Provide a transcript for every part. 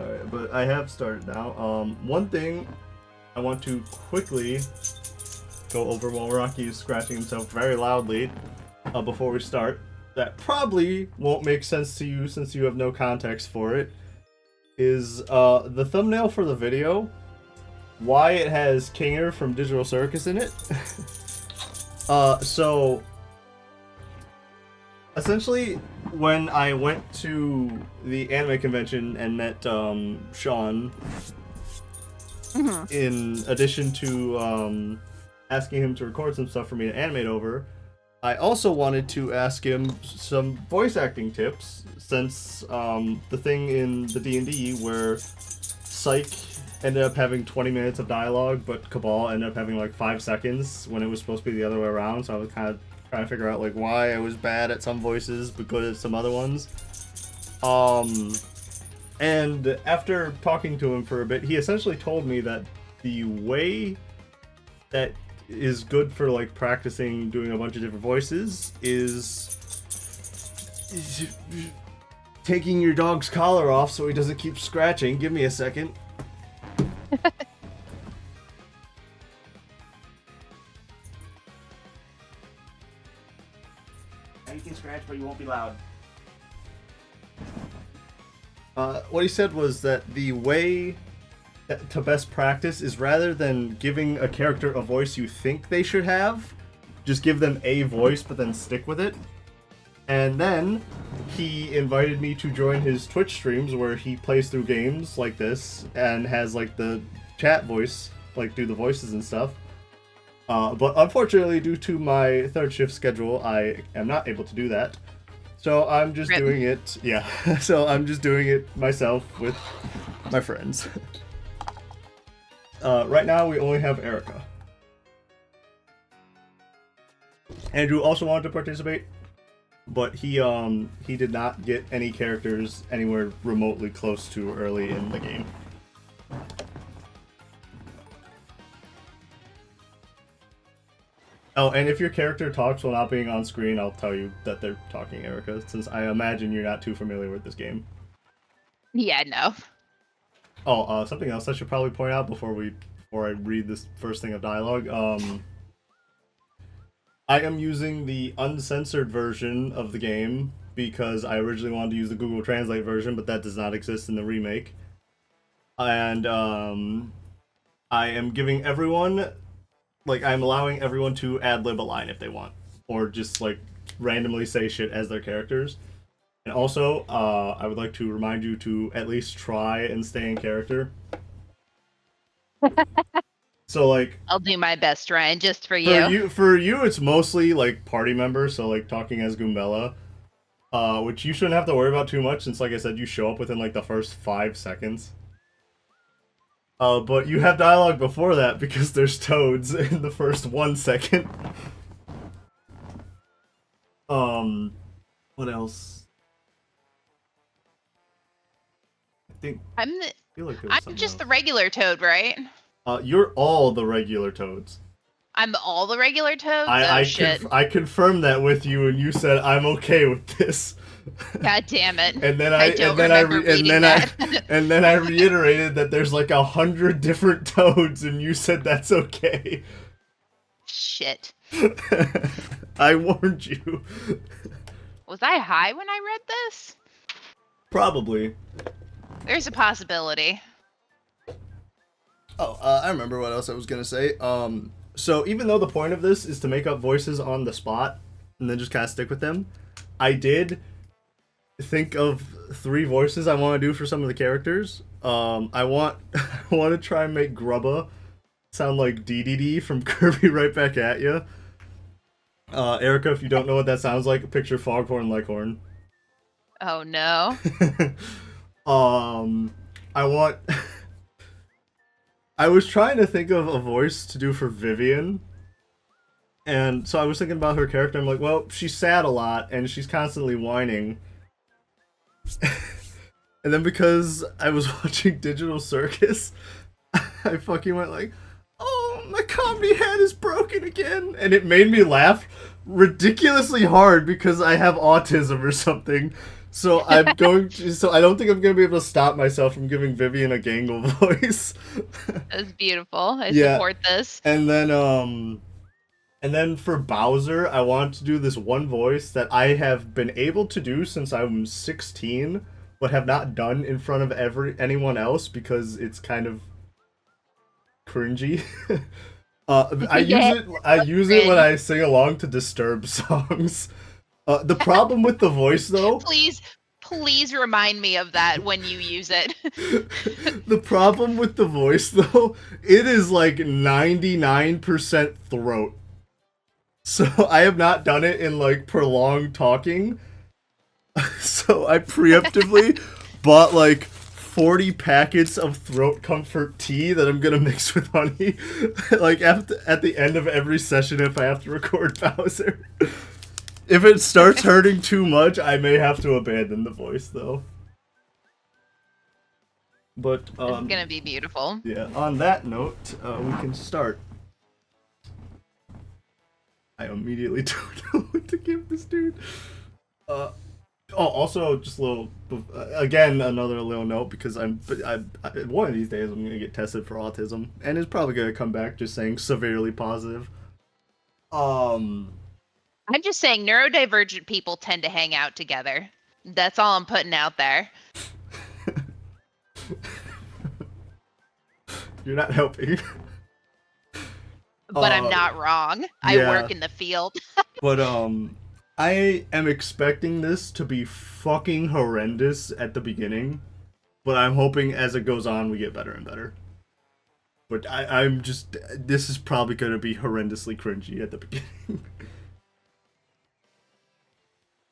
Alright, but I have started now. One thing I want to quickly go over while Rocky is scratching himself very loudly before we start, that probably won't make sense to you since you have no context for it, is the thumbnail for the video, why it has Kinger from Digital Circus in it. So essentially, when I went to the anime convention and met Sean, in addition to asking him to record some stuff for me to animate over, I also wanted to ask him some voice acting tips, since the thing in the D&D where Psych ended up having 20 minutes of dialogue, but Cabal ended up having like 5 seconds when it was supposed to be the other way around, so I was kind of trying to figure out like why I was bad at some voices but good at some other ones. And after talking to him for a bit, he essentially told me that the way that is good for like practicing doing a bunch of different voices is taking your dog's collar off so he doesn't keep scratching. Give me a second. You can scratch, but you won't be loud. What he said was that the way to best practice is, rather than giving a character a voice you think they should have, just give them a voice but then stick with it. And then he invited me to join his Twitch streams where he plays through games like this and has like the chat voice, like do the voices and stuff. But unfortunately, due to my third shift schedule, I am not able to do that. So I'm just doing it, yeah. So I'm just doing it myself with my friends. Right now, we only have Erica. Andrew also wanted to participate, but he did not get any characters anywhere remotely close to early in the game. Oh, and if your character talks while not being on screen, I'll tell you that they're talking, Erica, since I imagine you're not too familiar with this game. Yeah, no. Oh, something else I should probably point out before I read this first thing of dialogue. I am using the uncensored version of the game because I originally wanted to use the Google Translate version, but that does not exist in the remake. And I am giving everyone, like, I'm allowing everyone to ad-lib a line if they want, or just like randomly say shit as their characters. And also, I would like to remind you to at least try and stay in character. So, like, I'll do my best, Ryan, just for you. For you, it's mostly like party members, so like talking as Goombella, which you shouldn't have to worry about too much, since, like I said, you show up within like the first 5 seconds. But you have dialogue before that because there's toads in the first 1 second. What else? I'm just the regular toad, right? You're all the regular toads. I'm all the regular toads? I confirmed that with you, and you said I'm okay with this. God damn it! And then I reiterated that there's like 100 different toads, and you said that's okay. Shit. I warned you. Was I high when I read this? Probably. There's a possibility. Oh, I remember what else I was gonna say. So even though the point of this is to make up voices on the spot and then just kind of stick with them, I did think of 3 voices I want to do for some of the characters. I want to try and make Grubba sound like DDD from Kirby Right Back at Ya. Erica, if you don't know what that sounds like, picture Foghorn Leghorn. Oh no. I was trying to think of a voice to do for Vivian, and so I was thinking about her character. I'm like, well, she's sad a lot, and she's constantly whining. And then because I was watching Digital Circus, I fucking went like, oh, my comedy head is broken again, and it made me laugh ridiculously hard because I have autism or something. So I'm going to. So I don't think I'm going to be able to stop myself from giving Vivian a Gangle voice. That was beautiful. I Yeah. support this. And then for Bowser, I want to do this one voice that I have been able to do since I'm 16, but have not done in front of anyone else because it's kind of cringy. I use it when I sing along to Disturbed songs. The problem with the voice, though. Please remind me of that when you use it. The problem with the voice, though, it is like 99% throat. So I have not done it in like prolonged talking. So I preemptively bought like 40 packets of throat comfort tea that I'm gonna mix with honey. Like at the end of every session if I have to record Bowser. If it starts hurting too much, I may have to abandon the voice though. But It's gonna be beautiful. Yeah, on that note, we can start. I immediately don't know what to give this dude. Also, just a little, again, another little note, because I one of these days I'm gonna get tested for autism, and it's probably gonna come back just saying severely positive. I'm just saying neurodivergent people tend to hang out together. That's all I'm putting out there. You're not helping. But I'm not wrong. Yeah. I work in the field. But I am expecting this to be fucking horrendous at the beginning, but I'm hoping as it goes on we get better and better. But I'm just, this is probably gonna be horrendously cringy at the beginning.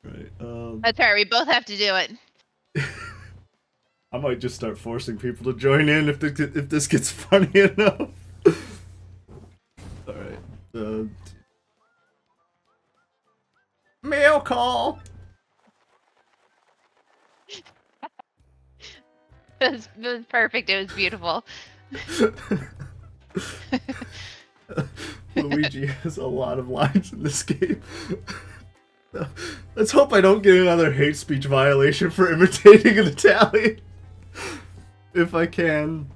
Right. That's right. We both have to do it. I might just start forcing people to join in if this gets funny enough. All right. Mail call. It was perfect. It was beautiful. Luigi has a lot of lines in this game. Let's hope I don't get another hate speech violation for imitating an Italian. If I can.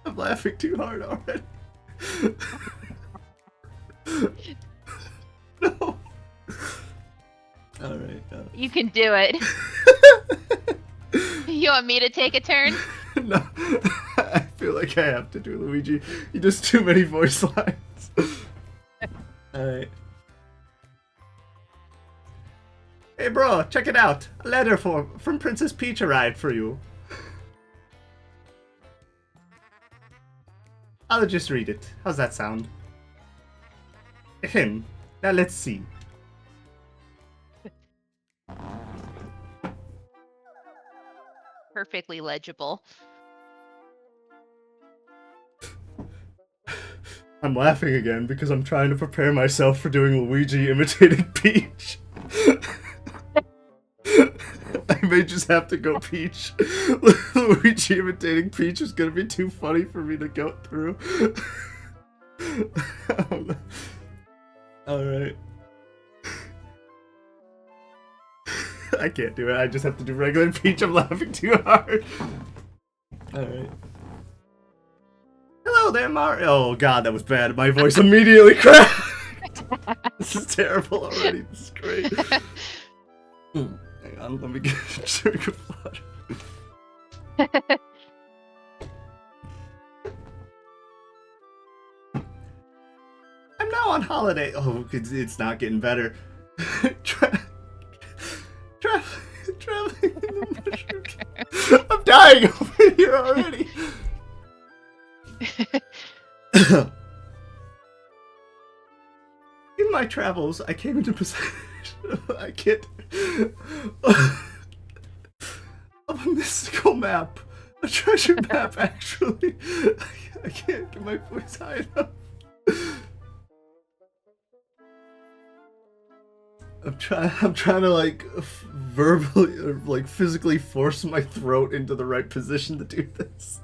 I'm laughing too hard already. No. Alright. You can do it. You want me to take a turn? No. I feel like I have to do Luigi. He does too many voice lines. Alright. Hey bro, check it out. A letter from Princess Peach arrived for you. I'll just read it. How's that sound? Ahem. Now let's see. Perfectly legible. I'm laughing again because I'm trying to prepare myself for doing Luigi imitating Peach. I may just have to go Peach. Luigi imitating Peach is gonna be too funny for me to go through. Alright. I can't do it, I just have to do regular Peach, I'm laughing too hard. Alright. Hello there, Mario. Oh god, that was bad. My voice immediately cracked. This is terrible already. This is great. Hang on, let me get a drink of water. I'm now on holiday. Oh, it's not getting better. Traveling in the mushroom cave. I'm dying over here already. In my travels, I came into possession of a mystical map. A treasure map, actually. I can't get my voice high enough. I'm trying to like verbally or like physically force my throat into the right position to do this.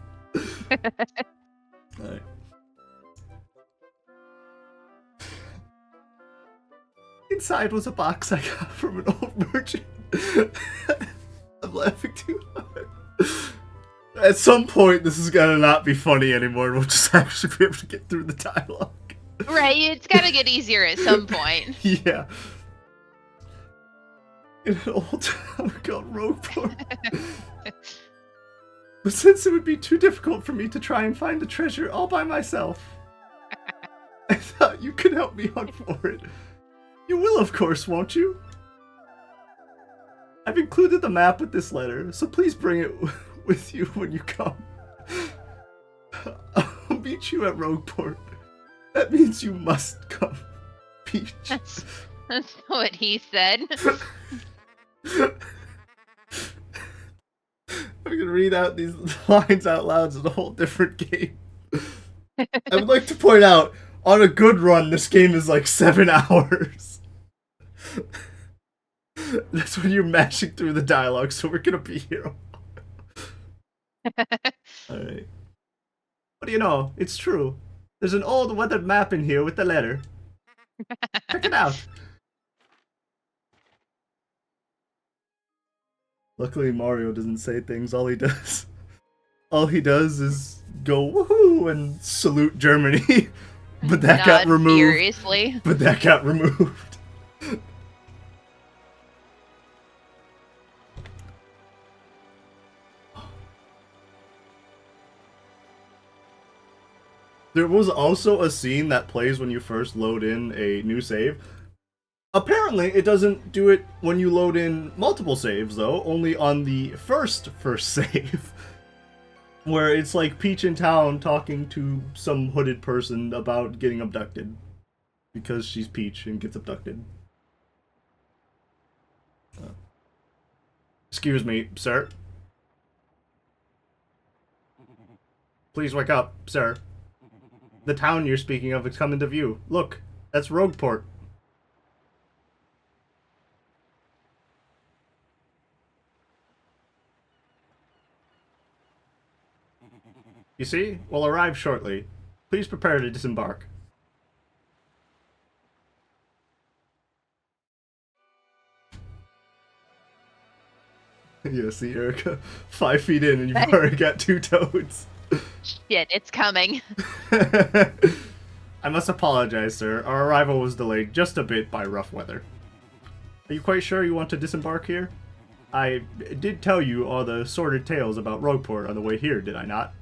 Alright. Inside was a box I got from an old merchant. I'm laughing too hard. At some point, this is gonna not be funny anymore, and we'll just actually be able to get through the dialogue. Right, it's gotta get easier at some point. Yeah. In an old town called Rogueport. But since it would be too difficult for me to try and find the treasure all by myself, I thought you could help me hunt for it. You will, of course, won't you? I've included the map with this letter, so please bring it with you when you come. I'll meet you at Rogueport. That means you must come, Peach. That's what he said. I'm gonna read out these lines out loud. It's a whole different game. I would like to point out, on a good run, this game is like 7 hours. That's when you're mashing through the dialogue, so we're gonna be here. Alright. What do you know? It's true. There's an old weathered map in here with the letter. Check it out. Luckily, Mario doesn't say things. All he does is go woohoo and salute Germany. But that got removed. Seriously. But that got removed. There was also a scene that plays when you first load in a new save. Apparently, it doesn't do it when you load in multiple saves, though, only on the first save. Where it's like Peach in town talking to some hooded person about getting abducted. Because she's Peach and gets abducted. Excuse me, sir. Please wake up, sir. The town you're speaking of is coming to view. Look, that's Rogueport. You see? We'll arrive shortly. Please prepare to disembark. Yeah, see, Erica, 5 feet in and you've already got 2 toads. Shit, it's coming. I must apologize, sir. Our arrival was delayed just a bit by rough weather. Are you quite sure you want to disembark here? I did tell you all the sordid tales about Rogueport on the way here, did I not?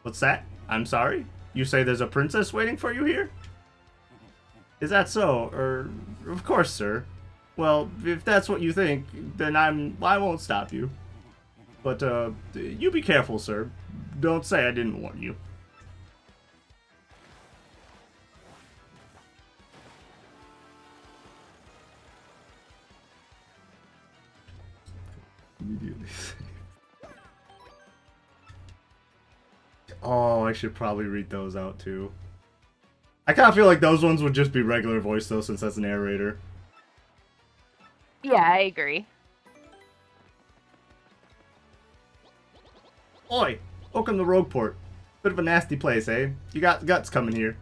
What's that? I'm sorry? You say there's a princess waiting for you here? Is that so? Of course, sir. Well, if that's what you think, then I won't stop you. But, you be careful, sir. Don't say I didn't warn you. Immediately save. Oh, I should probably read those out, too. I kind of feel like those ones would just be regular voice, though, since that's narrator. Yeah, I agree. Oi! Welcome to Rogueport. Bit of a nasty place, eh? You got guts coming here.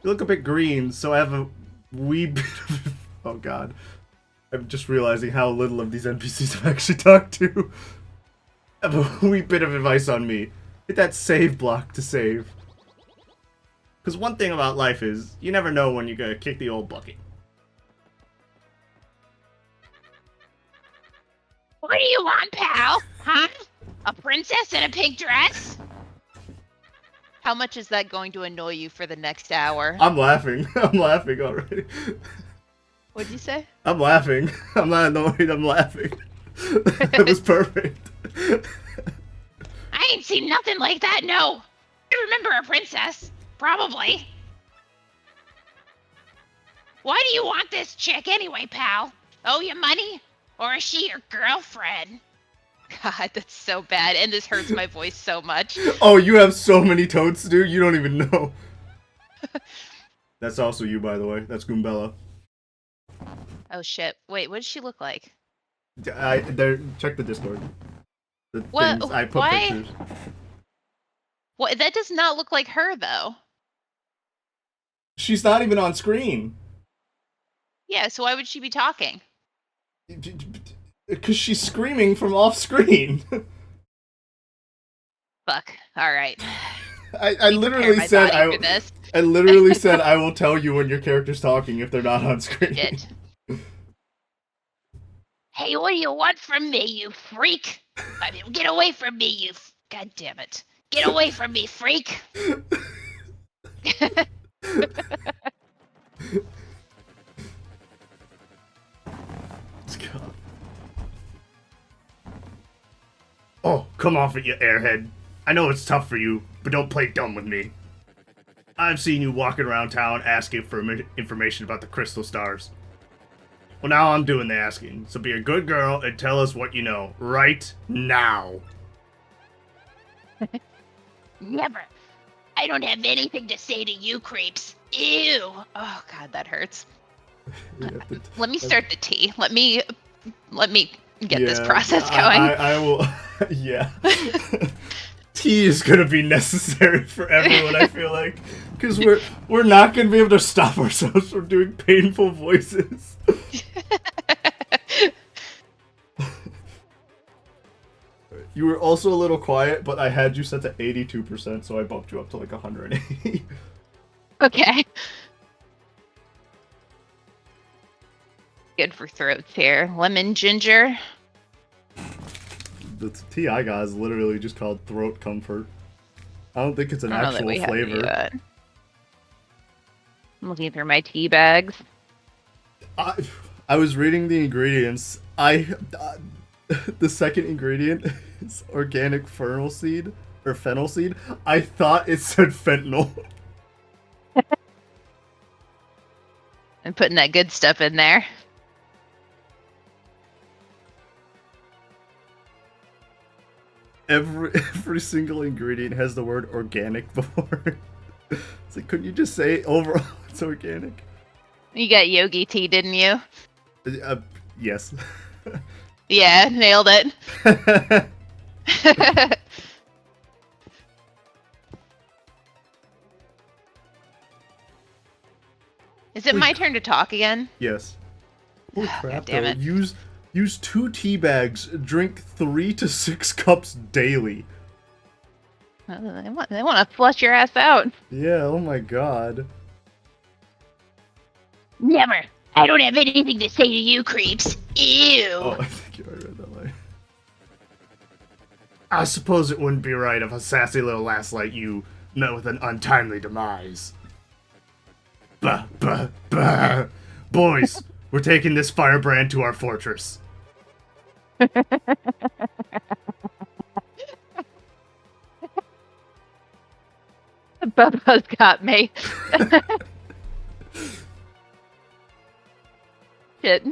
You look a bit green, so I have a wee bit of... Oh god. I'm just realizing how little of these NPCs I've actually talked to. I have a wee bit of advice on me. Hit that save block to save. Because one thing about life is, you never know when you're gonna kick the old bucket. What do you want, pal? Huh? A princess in a pink dress? How much is that going to annoy you for the next hour? I'm laughing. I'm laughing already. What'd you say? I'm laughing. I'm not annoyed. I'm laughing. That was perfect. I ain't seen nothing like that, no. I remember a princess. Probably. Why do you want this chick anyway, pal? Owe you money? Or is she your girlfriend? God, that's so bad, and this hurts my voice so much. Oh, you have so many toads, dude. You don't even know. That's also you, by the way. That's Goombella. Oh shit! Wait, what does she look like? Check the Discord. The What? things I put Why? pictures. What? That does not look like her, though. She's not even on screen. Yeah, so why would she be talking? Because she's screaming from off screen. Fuck. All right. I literally said I literally said I will tell you when your character's talking if they're not on screen. Shit. Hey, what do you want from me, you freak? I mean, get away from me, you... God damn it. Get away from me, freak! Oh, come off it, you airhead. I know it's tough for you, but don't play dumb with me. I've seen you walking around town asking for information about the crystal stars. Well, now I'm doing the asking, so be a good girl and tell us what you know, right now. Never. I don't have anything to say to you creeps. Ew. Oh, God, that hurts. Let me start the tea. Let me get this process going. I will. Yeah. Tea is gonna be necessary for everyone. I feel like, because we're not gonna be able to stop ourselves from doing painful voices. You were also a little quiet, but I had you set to 82%, so I bumped you up to like 180. Okay. Good for throats here. Lemon ginger. The tea I got is literally just called throat comfort. I don't think it's an actual flavor. I'm looking through my tea bags. I was reading the ingredients. The second ingredient is organic fennel seed or fennel seed. I thought it said fentanyl. I'm putting that good stuff in there. Every single ingredient has the word organic before it. It's like, couldn't you just say overall it's organic? You got yogi tea, didn't you? Yes. Yeah, nailed it. Is it my turn to talk again? Yes. Holy crap, damn it. Use 2 tea bags. Drink 3 to 6 cups daily. They want to flush your ass out. Yeah, oh my god. Never. I don't have anything to say to you creeps. Ew. Oh, I think you already read that line. I suppose it wouldn't be right if a sassy little lass like you met with an untimely demise. Bah, bah, bah. Boys, we're taking this firebrand to our fortress. Bubba's got me. Shit.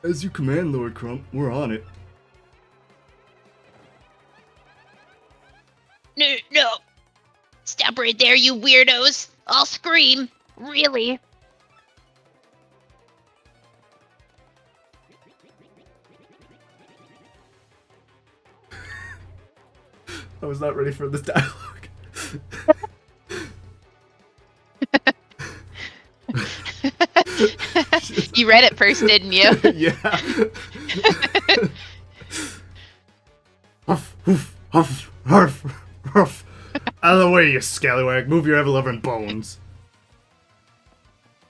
As you command, Lord Crump. We're on it. No. Stop right there, you weirdos. I'll scream. Really? I was not ready for this dialogue. You read it first, didn't you? Yeah. Huff, hoof, huff, harf, huff. Out of the way, you scallywag. Move your ever-loving bones.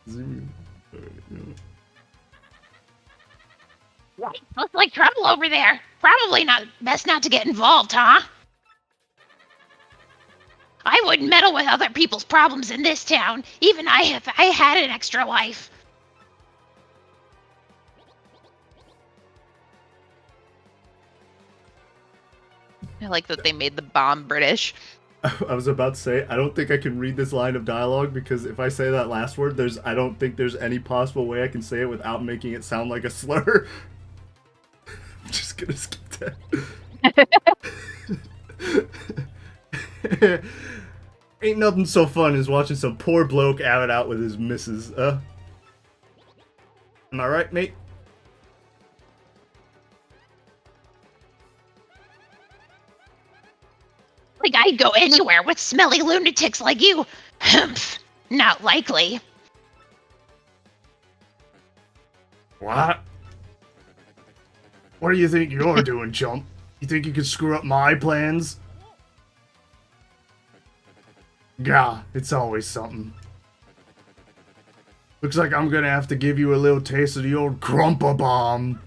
Looks like trouble over there. Probably not best not to get involved, huh? I wouldn't meddle with other people's problems in this town, even if I had an extra life. I like that they made the bomb British. I was about to say, I don't think I can read this line of dialogue because if I say that last word, I don't think there's any possible way I can say it without making it sound like a slur. I'm just gonna skip that. Ain't nothing so fun as watching some poor bloke out it out with his missus, Am I right, mate? Like, I I'd go anywhere with smelly lunatics like you. Humph. Not likely. What? What do you think you're doing, chump? You think you can screw up my plans? Gah, it's always something. Looks like I'm gonna have to give you a little taste of the old Grumpa Bomb.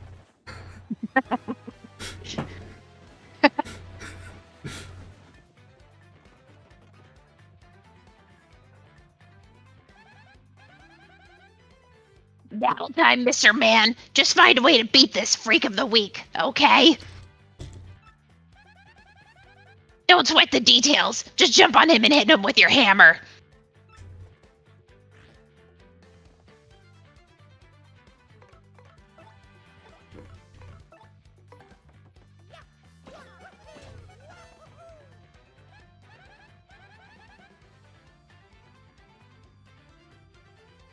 Battle time, Mr. Man. Just find a way to beat this freak of the week, okay? Don't sweat the details. Just jump on him and hit him with your hammer.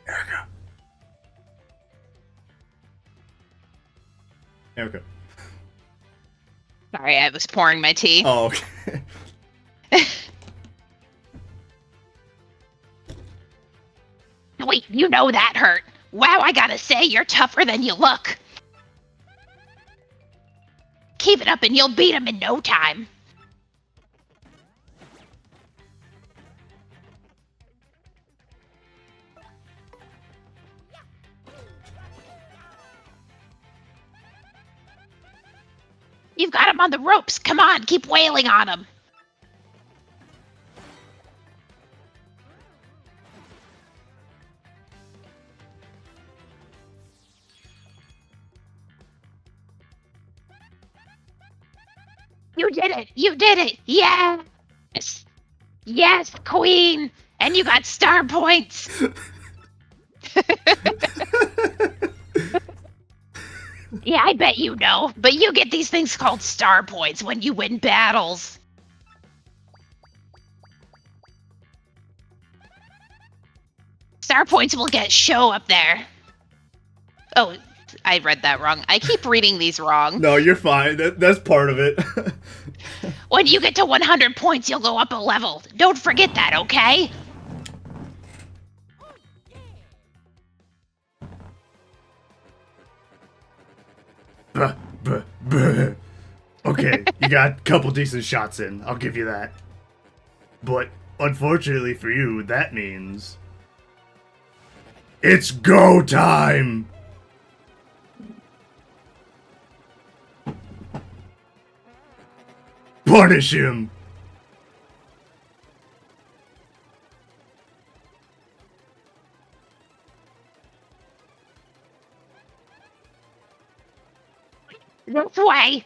Erica. Erica. Sorry, I was pouring my tea. Oh, okay. Wait, you know that hurt. Wow, I gotta say, you're tougher than you look. Keep it up and you'll beat him in no time. You've got him on the ropes. Come on, keep wailing on him. You did it! You did it! Yes! Yes, queen! And you got star points! Yeah, I bet you know, but you get these things called star points when you win battles. Star points will get show up there. Oh, I read that wrong. I keep reading these wrong. No, you're fine. That's part of it. When you get to 100 points, you'll go up a level. Don't forget that, okay? Okay, you got a couple decent shots in. I'll give you that. But unfortunately for you, that means it's go time. Punish him. This way.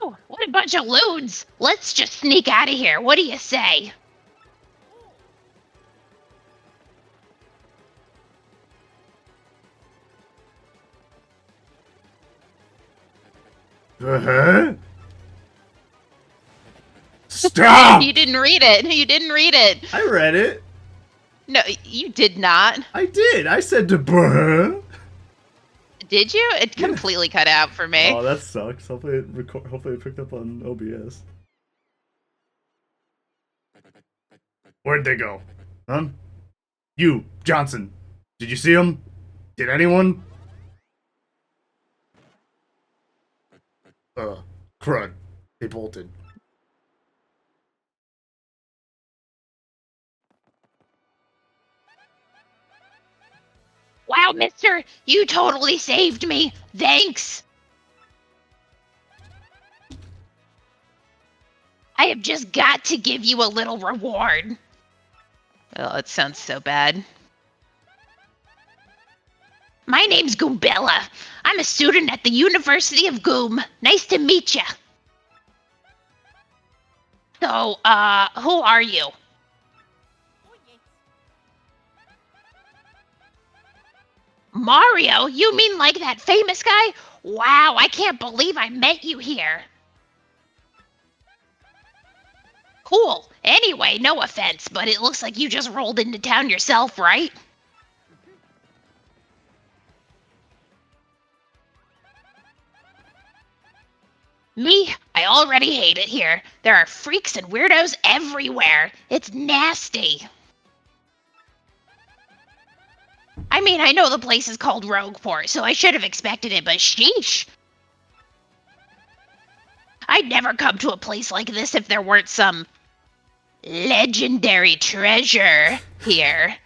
Oh, what a bunch of loons. Let's just sneak out of here. What do you say? Stop! You didn't read it. You didn't read it. I read it. No, you did not. I did. I said to buh. Did you? It completely cut out for me. Oh, that sucks. Hopefully it picked up on OBS. Where'd they go? Huh? You, Johnson. Did you see them? Did anyone? Crud. They bolted. Wow, mister, you totally saved me. Thanks. I have just got to give you a little reward. Oh, it sounds so bad. My name's Goombella. I'm a student at the University of Goom. Nice to meet ya. So, who are you? Mario? You mean like that famous guy? Wow, I can't believe I met you here. Cool. Anyway, no offense, but it looks like you just rolled into town yourself, right? Me, I already hate it here. There are freaks and weirdos everywhere. It's nasty. I mean, I know the place is called Rogueport, so I should have expected it, but sheesh. I'd never come to a place like this if there weren't some legendary treasure here.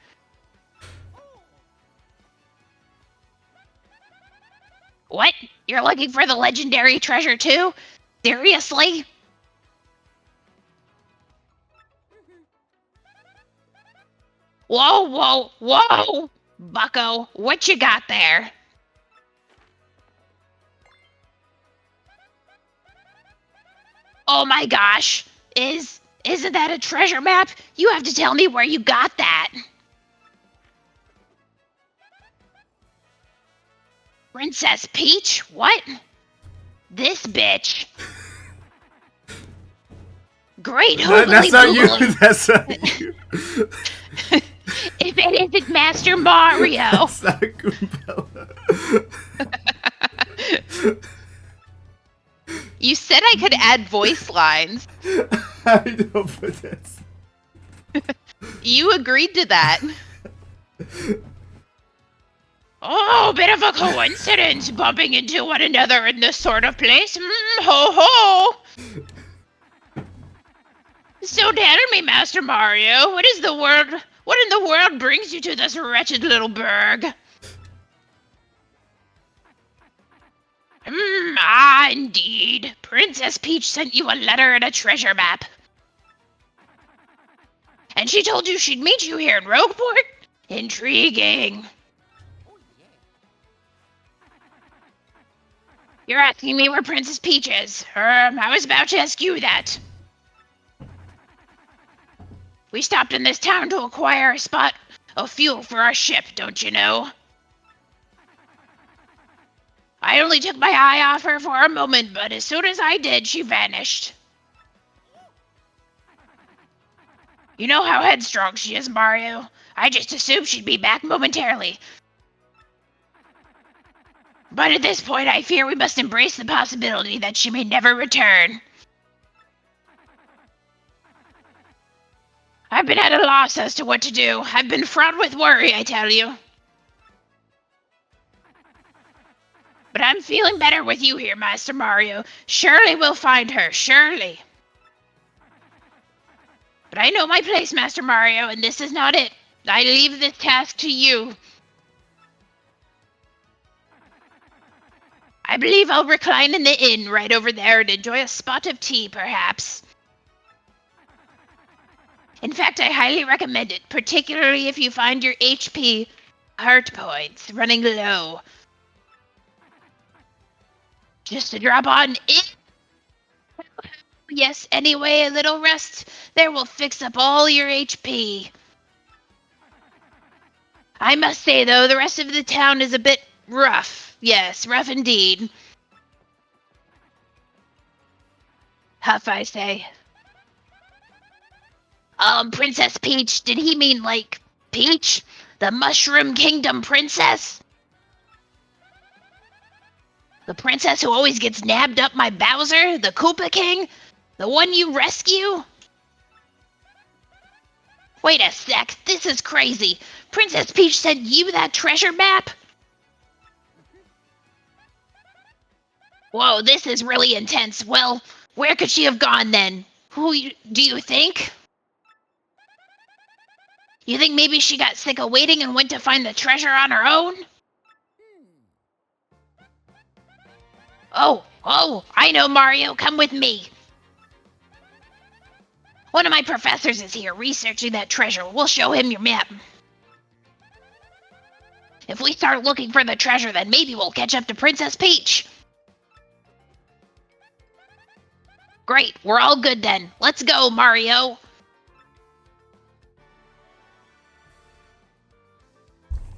What? You're looking for the legendary treasure too? Seriously? Whoa, whoa, whoa! Bucko, what you got there? Oh my gosh! Isn't that a treasure map? You have to tell me where you got that. Princess Peach? What? This bitch. Great, That's not you. That's not you. If it isn't Master Mario. That's not Goombella. You said I could add voice lines. I know, but that's... You agreed to that. Oh, bit of a coincidence, bumping into one another in this sort of place. Ho ho! So tell me, Master Mario, what in the world brings you to this wretched little burg? Indeed. Princess Peach sent you a letter and a treasure map. And she told you she'd meet you here in Rogueport? Intriguing. You're asking me where Princess Peach is. I was about to ask you that. We stopped in this town to acquire a spot of fuel for our ship, don't you know? I only took my eye off her for a moment, but as soon as I did, she vanished. You know how headstrong she is, Mario. I just assumed she'd be back momentarily. But at this point, I fear we must embrace the possibility that she may never return. I've been at a loss as to what to do. I've been fraught with worry, I tell you. But I'm feeling better with you here, Master Mario. Surely we'll find her, surely. But I know my place, Master Mario, and this is not it. I leave this task to you. I believe I'll recline in the inn right over there and enjoy a spot of tea, perhaps. In fact, I highly recommend it, particularly if you find your HP heart points running low. Just to drop on in. Yes, anyway, a little rest there will fix up all your HP. I must say, though, the rest of the town is a bit rough. Yes, rough indeed. Huff, I say. Princess Peach, did he mean, like, Peach? The Mushroom Kingdom princess? The princess who always gets nabbed up by Bowser, the Koopa King? The one you rescue? Wait a sec, this is crazy. Princess Peach sent you that treasure map? Whoa, this is really intense. Well, where could she have gone then? Do you think? You think maybe she got sick of waiting and went to find the treasure on her own? Oh, I know, Mario. Come with me. One of my professors is here researching that treasure. We'll show him your map. If we start looking for the treasure, then maybe we'll catch up to Princess Peach. Great, we're all good then. Let's go, Mario.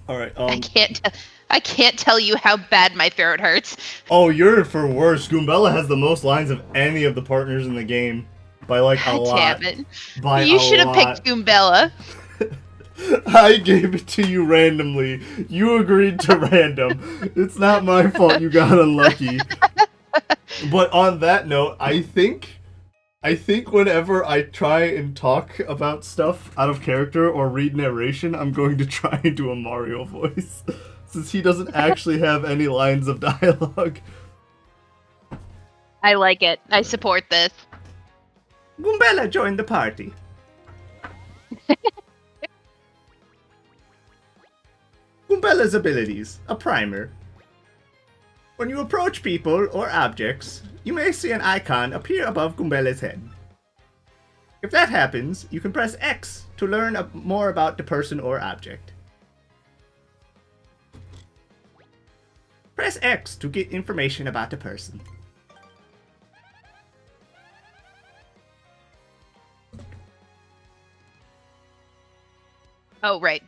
All right. I can't tell you how bad my throat hurts. Oh, you're for worse. Goombella has the most lines of any of the partners in the game by like a lot. Damn it! By you a should have lot. picked Goombella. I gave it to you randomly. You agreed to random. It's not my fault you got unlucky. But on that note, I think whenever I try and talk about stuff out of character or read narration, I'm going to try and do a Mario voice. Since he doesn't actually have any lines of dialogue. I like it. I support this. Goombella joined the party. Goombella's abilities. A primer. When you approach people or objects, you may see an icon appear above Goombella's head. If that happens, you can press X to learn more about the person or object. Press X to get information about the person. Oh, right.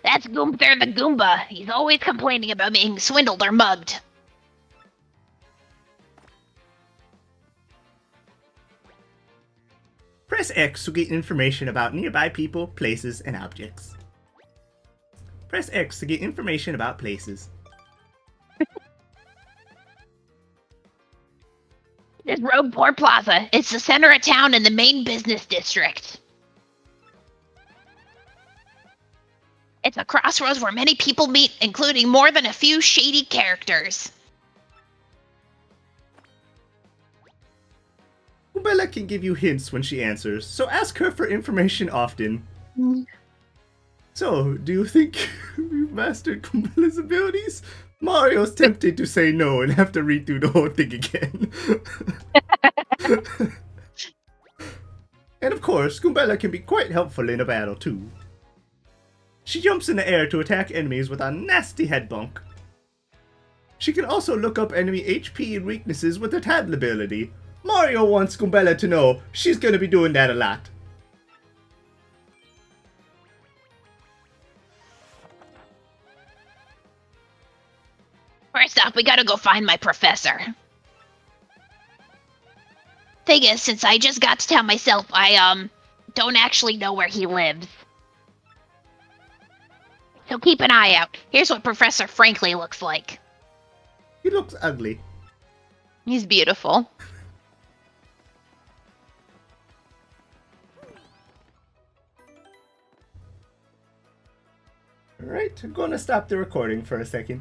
That's Goomther the Goomba. He's always complaining about being swindled or mugged. Press X to get information about nearby people, places, and objects. Press X to get information about places. This Rogueport Plaza. It's the center of town in the main business district. It's a crossroads where many people meet, including more than a few shady characters. Goombella can give you hints when she answers, so ask her for information often. So, do you think you've mastered Goombella's abilities? Mario's tempted to say no and have to redo the whole thing again. And of course, Goombella can be quite helpful in a battle too. She jumps in the air to attack enemies with a nasty head bonk. She can also look up enemy HP and weaknesses with her Tattle ability. Mario wants Goombella to know she's gonna be doing that a lot. First off, we gotta go find my professor. Thing is, since I just got to town myself, I, don't actually know where he lives. So keep an eye out. Here's what Professor Frankly looks like. He looks ugly. He's beautiful. Alright, I'm gonna stop the recording for a second.